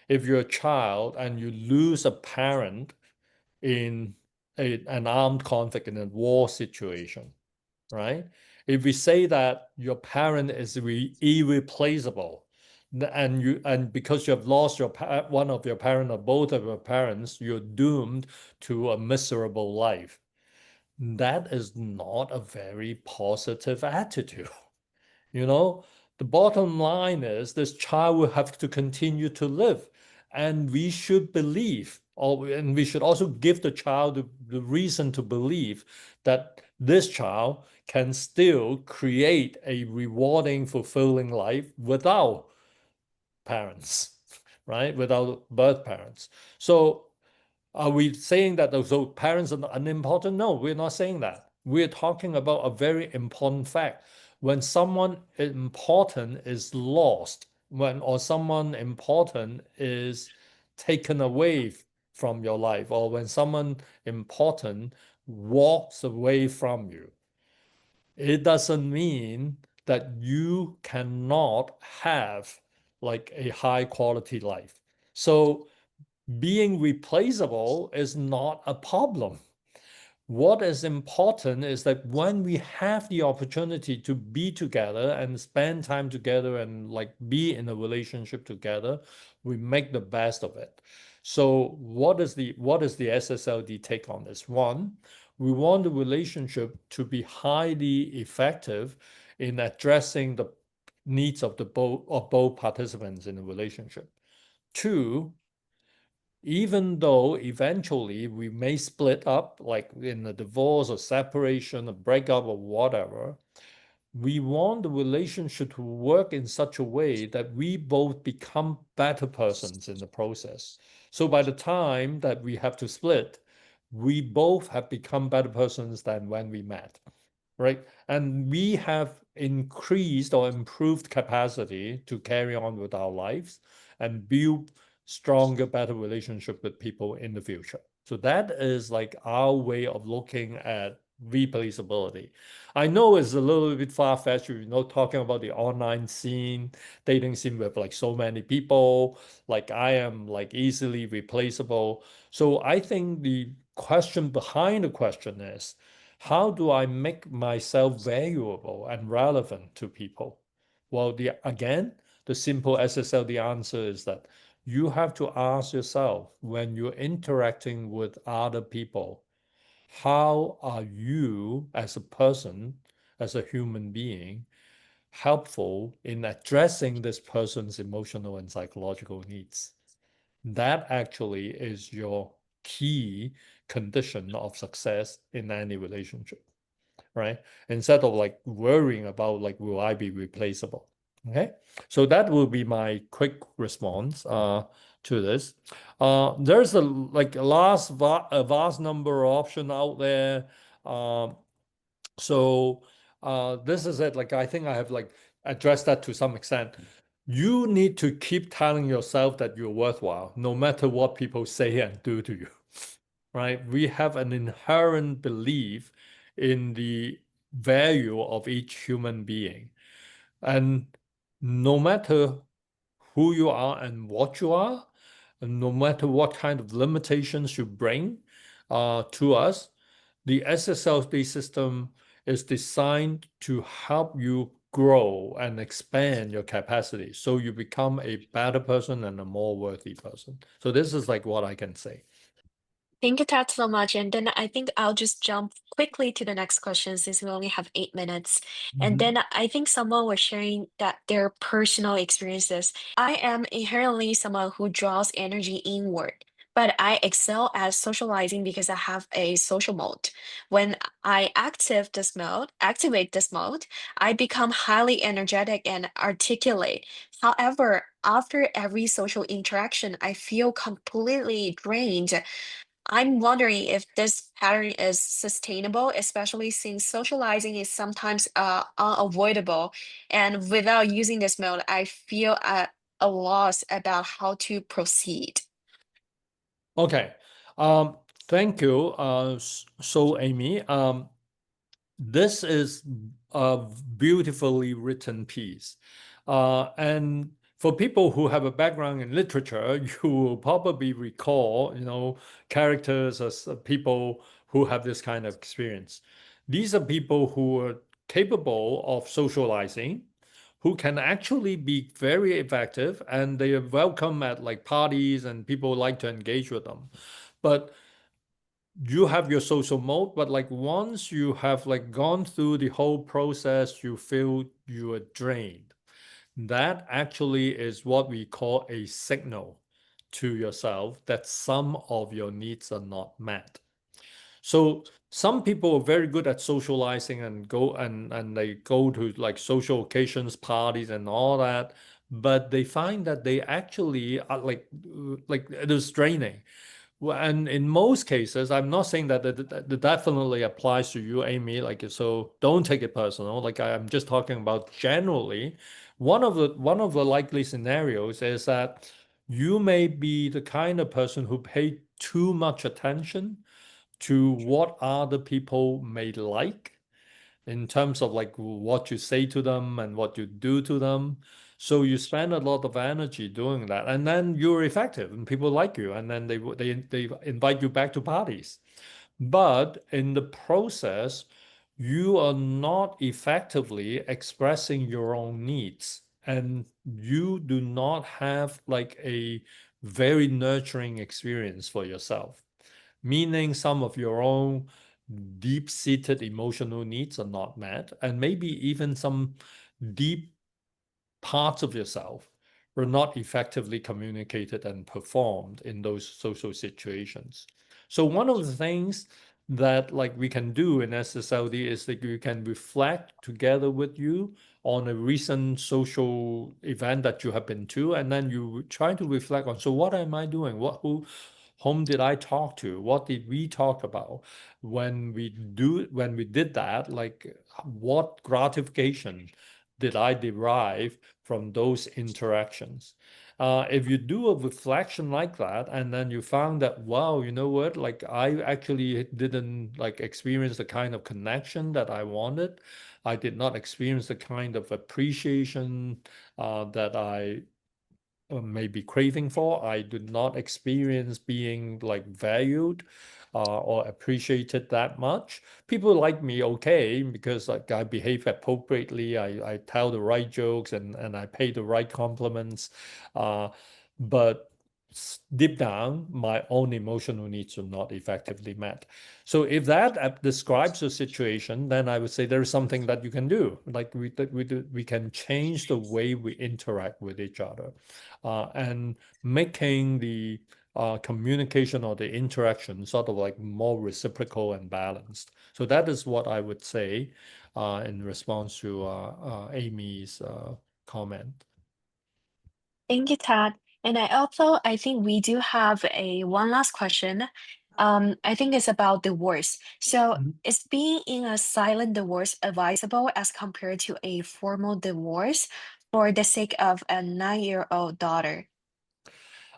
if you're a child and you lose a parent in an armed conflict in a war situation, right? If we say that your parent is irreplaceable, and because you have lost one of your parent or both of your parents, you're doomed to a miserable life. That is not a very positive attitude. You know, the bottom line is this child will have to continue to live. And we should believe, and we should also give the child the reason to believe that this child can still create a rewarding, fulfilling life without parents, right? Without birth parents. So are we saying that those parents are unimportant? No, we're not saying that. We're talking about a very important fact. When someone important is lost, or someone important is taken away from your life, or when someone important walks away from you, it doesn't mean that you cannot have like a high quality life. So being replaceable is not a problem. What is important is that when we have the opportunity to be together and spend time together and like be in a relationship together, we make the best of it. So what is the SSLD take on this? One, we want the relationship to be highly effective in addressing the needs of both participants in the relationship. Two, even though eventually we may split up, like in a divorce or separation or breakup or whatever, we want the relationship to work in such a way that we both become better persons in the process. So by the time that we have to split, we both have become better persons than when we met, right? And we have increased or improved capacity to carry on with our lives and build stronger, better relationship with people in the future. So that is like our way of looking at replaceability. I know it's a little bit far-fetched, talking about the online scene, dating scene with like so many people, like I am like easily replaceable. So I think the question behind the question is, how do I make myself valuable and relevant to people? Well, the simple SSL, the answer is that you have to ask yourself when you're interacting with other people, how are you as a person, as a human being, helpful in addressing this person's emotional and psychological needs? That actually is your key condition of success in any relationship, right? Instead of like worrying about like, will I be replaceable? Okay, so that will be my quick response to this. There's a vast number of options out there. Um, so this is it. Like I think I have like addressed that to some extent. You need to keep telling yourself that you're worthwhile, no matter what people say and do to you, right? We have an inherent belief in the value of each human being. And no matter who you are and what you are, and no matter what kind of limitations you bring to us, the SSLD system is designed to help you grow and expand your capacity so you become a better person and a more worthy person. So this is like what I can say. Thank you, Tat, so much. And then I think I'll just jump quickly to the next question since we only have 8 minutes. And then I think someone was sharing that their personal experiences. I am inherently someone who draws energy inward, but I excel at socializing because I have a social mode. When I activate this mode, I become highly energetic and articulate. However, after every social interaction, I feel completely drained. I'm wondering if this pattern is sustainable, especially since socializing is sometimes unavoidable. And without using this mode, I feel at a loss about how to proceed. Okay. Thank you. So Amy, this is a beautifully written piece. And for people who have a background in literature, you will probably recall, characters as people who have this kind of experience. These are people who are capable of socializing, who can actually be very effective, and they are welcome at like parties and people like to engage with them. But you have your social mode, but like once you have like gone through the whole process, you feel you are drained. That actually is what we call a signal to yourself that some of your needs are not met. So some people are very good at socializing and they go to like social occasions, parties and all that, but they find that they actually are like it is draining. Well, and in most cases, I'm not saying that definitely applies to you, Amy. Like, so don't take it personal. Like, I'm just talking about generally. One of the likely scenarios is that you may be the kind of person who pay too much attention to what other people may like in terms of like what you say to them and what you do to them. So you spend a lot of energy doing that, and then you're effective, and people like you, and then they invite you back to parties. But in the process, you are not effectively expressing your own needs, and you do not have like a very nurturing experience for yourself, meaning some of your own deep-seated emotional needs are not met, and maybe even some deep parts of yourself were not effectively communicated and performed in those social situations. So one of the things that like we can do in SSLD is that you can reflect together with you on a recent social event that you have been to, and then you try to reflect on, so what am I doing? Whom did I talk to? What did we talk about? When we did that, like what gratification did I derive from those interactions? If you do a reflection like that, and then you found that, wow, you know what, like I actually didn't like experience the kind of connection that I wanted. I did not experience the kind of appreciation that I may be craving for. I did not experience being like valued or appreciated that much. People like me okay because like I behave appropriately. I tell the right jokes and I pay the right compliments. But deep down, my own emotional needs are not effectively met. So if that describes the situation, then I would say there is something that you can do. Like we can change the way we interact with each other, and making the communication or the interaction sort of like more reciprocal and balanced. So that is what I would say in response to Amy's comment. Thank you, Tad. And I think we do have a one last question. I think it's about divorce. So Mhm. is being in a silent divorce advisable as compared to a formal divorce for the sake of a 9-year-old daughter?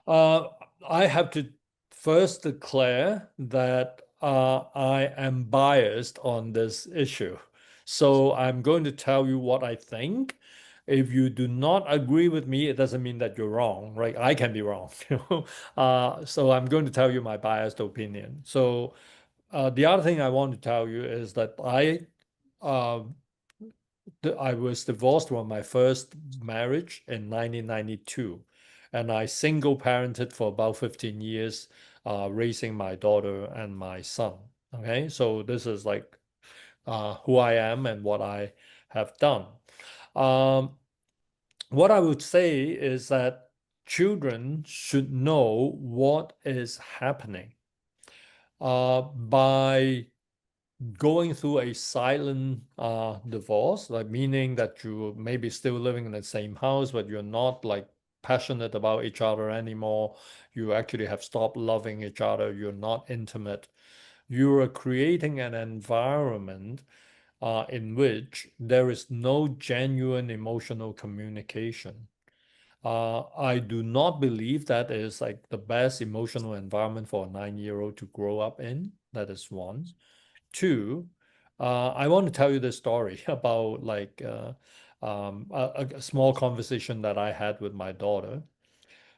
Uh, I have to first declare that I am biased on this issue. So I'm going to tell you what I think. If you do not agree with me, it doesn't mean that you're wrong, right? I can be wrong. So I'm going to tell you my biased opinion. So the other thing I want to tell you is that uh, I was divorced from my first marriage in 1992, and I single parented for about 15 years, raising my daughter and my son. Okay, so this is like who I am and what I have done. Um, what I would say is that children should know what is happening by going through a silent divorce, like meaning that you may be still living in the same house, but you're not like passionate about each other anymore. You actually have stopped loving each other. You're not intimate. You are creating an environment in which there is no genuine emotional communication. I do not believe that is like the best emotional environment for a 9-year-old to grow up in. That is one. Two, I want to tell you this story about like a small conversation that I had with my daughter.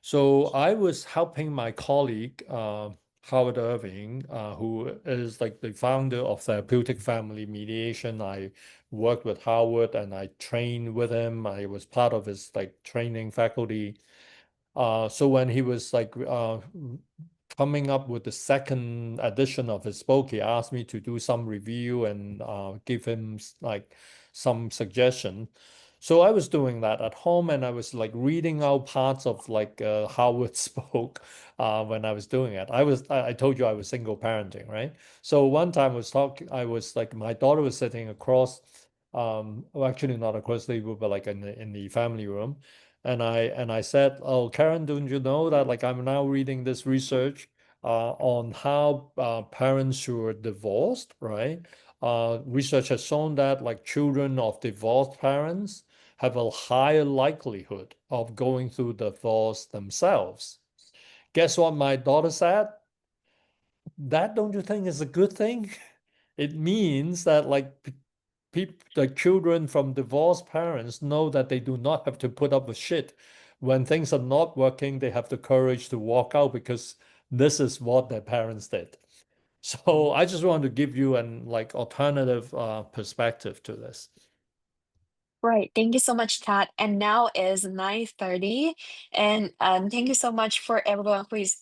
So I was helping my colleague, Howard Irving, who is like the founder of Therapeutic Family Mediation. I worked with Howard and I trained with him. I was part of his like training faculty. So when he was like coming up with the second edition of his book, he asked me to do some review and give him like some suggestion. So I was doing that at home and I was like reading out parts of like Howard spoke when I was doing it. I told you I was single parenting, right? So one time I was like my daughter was sitting across, well, actually not across the room, but like in the family room. And I said, "Oh, Karen, don't you know that like I'm now reading this research on how parents who are divorced, right? Research has shown that like children of divorced parents have a higher likelihood of going through divorce themselves." Guess what my daughter said? That don't you think is a good thing? It means that like the children from divorced parents know that they do not have to put up with shit. When things are not working, they have the courage to walk out because this is what their parents did. So I just want to give you an like alternative perspective to this. Right. Thank you so much, Tad. And now is 9:30. And thank you so much for everyone who is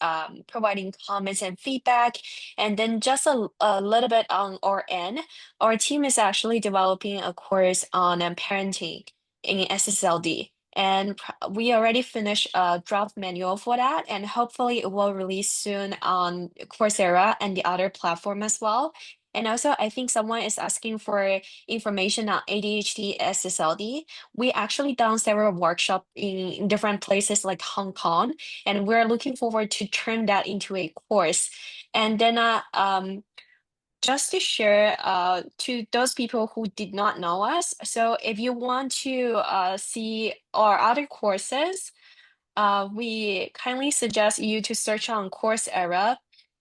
providing comments and feedback. And then just a little bit on our end, our team is actually developing a course on parenting in SSLD. And we already finished a draft manual for that, and hopefully it will release soon on Coursera and the other platform as well. And also, I think someone is asking for information on ADHD SSLD. We actually done several workshops in different places like Hong Kong, and we're looking forward to turn that into a course. And then just to share to those people who did not know us, so if you want to see our other courses, we kindly suggest you to search on Coursera,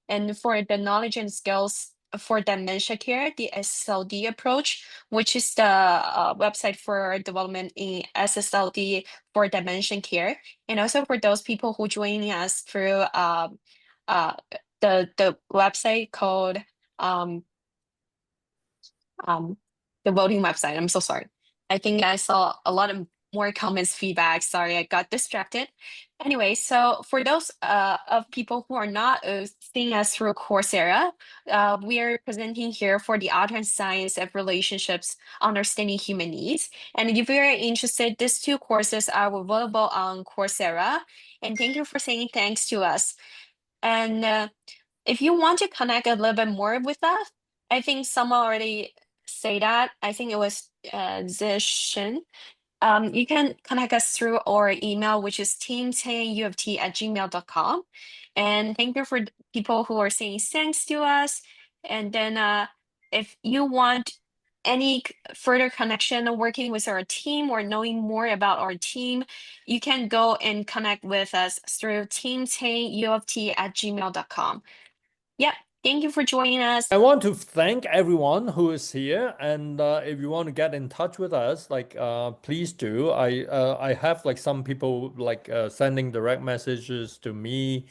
and for the knowledge and skills for dementia care, the SSLD approach, which is the website for development in SSLD for dementia care, and also for those people who joining us through uh, the website called um, um, the voting website. I'm so sorry. I think I saw a lot of more comments, feedback. Sorry, I got distracted. Anyway, so for those of people who are not seeing us through Coursera, we are presenting here for the Art and Science of Relationships, Understanding Human Needs. And if you're interested, these two courses are available on Coursera. And thank you for saying thanks to us. And if you want to connect a little bit more with us, I think someone already say that. I think it was Zishin. You can connect us through our email, which is teamtayuft@gmail.com. And thank you for people who are saying thanks to us. And then if you want any further connection working with our team or knowing more about our team, you can go and connect with us through teamtayuft@gmail.com. Yep. Thank you for joining us. I want to thank everyone who is here, and if you want to get in touch with us, like please do. I have like some people like sending direct messages to me,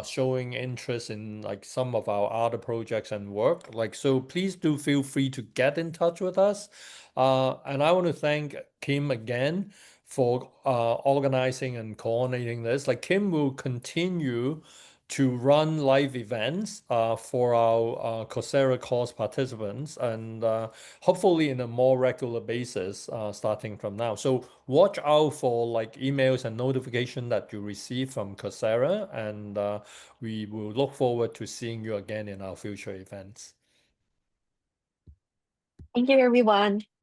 showing interest in like some of our other projects and work. Like so, please do feel free to get in touch with us. And I want to thank Kim again for organizing and coordinating this. Like Kim will continue to run live events for our Coursera course participants, and hopefully in a more regular basis starting from now. So watch out for like emails and notification that you receive from Coursera, and we will look forward to seeing you again in our future events. Thank you, everyone.